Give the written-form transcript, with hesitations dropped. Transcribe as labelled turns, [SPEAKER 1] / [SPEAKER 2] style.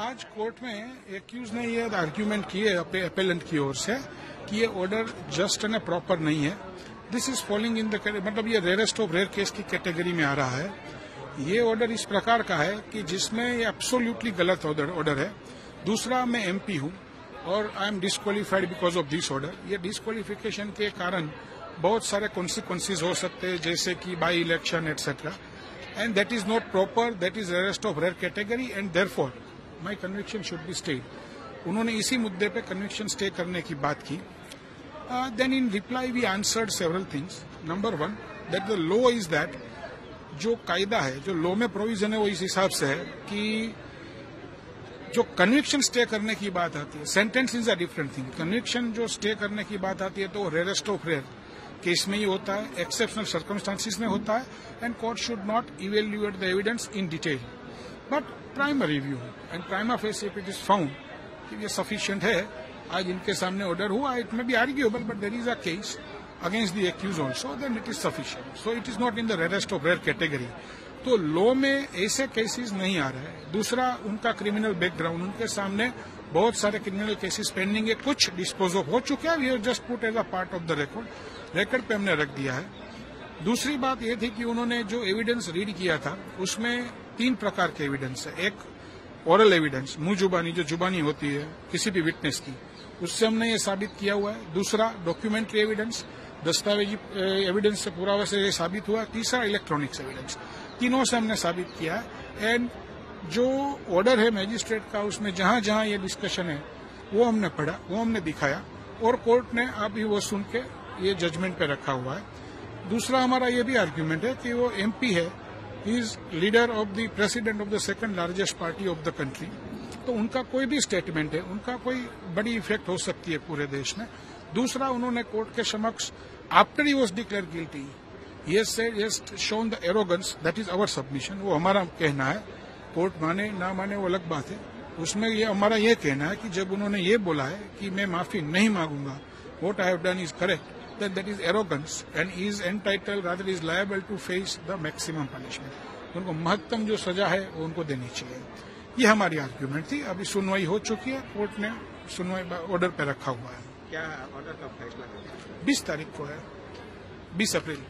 [SPEAKER 1] आज कोर्ट में एक्यूज ने ये आर्ग्यूमेंट की है अपेलेंट की ओर से कि ये ऑर्डर जस्ट एंड प्रॉपर नहीं है। This is falling in the मतलब ये रेयरेस्ट ऑफ रेयर केस की कैटेगरी में आ रहा है। ये ऑर्डर इस प्रकार का है कि जिसमें ये एब्सोल्युटली गलत ऑर्डर है। दूसरा, मैं एमपी हूं और I am disqualified because of this order. ये डिस्क्वालिफिकेशन के कारण बहुत सारे कॉन्सिक्वेंसेज हो सकते हैं, जैसे कि by election etcetera, and that is not proper, that is rarest of rare category and therefore my conviction should be stayed. उन्होंने इसी मुद्दे पे कन्विक्शन स्टे करने की बात की। Then in reply we answered several things. Number one, that the law is that, जो कायदा है, जो लॉ में प्रोविजन है, वो इस हिसाब से है कि जो कन्विक्शन स्टे करने की बात आती है, sentence is a different thing. Conviction जो स्टे करने की बात आती है तो रेयरेस्ट ऑफ रेयर केस में ही होता है, एक्सेप्शनल सर्कमस्टांसिस में होता है, and court should not evaluate the evidence in detail but primary view and prima facie if it is found कि ये सफिशिएंट है। आज इनके सामने ऑर्डर हुआ, it may be arguable but there is a case against the accused also, then it is sufficient. So it is not in the rarest of rare category. तो law में ऐसे केसेस नहीं आ रहे हैं। दूसरा, उनका क्रिमिनल बैकग्राउंड, उनके सामने बहुत सारे क्रिमिनल केसेस पेंडिंग है, कुछ डिस्पोज ऑफ हो चुके हैं। We have just put as a part of the record पे हमने रख दिया है। दूसरी बात यह थी कि उन्होंने जो एविडेंस रीड किया था उसमें 3 प्रकार के एविडेंस है। एक ओरल एविडेंस, मुंह जुबानी, जो जुबानी होती है किसी भी विटनेस की, उससे हमने ये साबित किया हुआ है। दूसरा, डॉक्यूमेंट्री एविडेंस, दस्तावेजी एविडेंस से पुरावा से ये साबित हुआ। तीसरा, इलेक्ट्रॉनिक्स एविडेंस। तीनों से हमने साबित किया है। एंड जो ऑर्डर है मैजिस्ट्रेट का, उसमें जहां जहां ये डिस्कशन है वो हमने पढ़ा, वो हमने दिखाया, और कोर्ट ने अभी वो सुन के ये जजमेंट पे रखा हुआ है। दूसरा, हमारा ये भी आर्ग्यूमेंट है कि वो एमपी है, he is leader of the president of the second largest party of the country, तो उनका कोई भी स्टेटमेंट है, उनका कोई बड़ी इफेक्ट हो सकती है पूरे देश में। दूसरा, उन्होंने कोर्ट के समक्ष after he was declare guilty, he has shown the arrogance, that is our submission। वो हमारा कहना है, कोर्ट माने ना माने वो अलग बात है। उसमें ये हमारा ये कहना है कि जब उन्होंने ये बोला है कि मैं माफी नहीं मांगूंगा, what I have done is correct, then that is arrogance and he is entitled, rather is liable to face the maximum punishment। उनको महत्तम जो सजा है वो उनको देनी चाहिए। ये हमारी आर्ग्यूमेंट थी। अभी सुनवाई हो चुकी है, कोर्ट ने सुनवाई ऑर्डर पे रखा हुआ है।
[SPEAKER 2] क्या ऑर्डर का फैसला
[SPEAKER 1] 20 तारीख को है, 20 अप्रैल।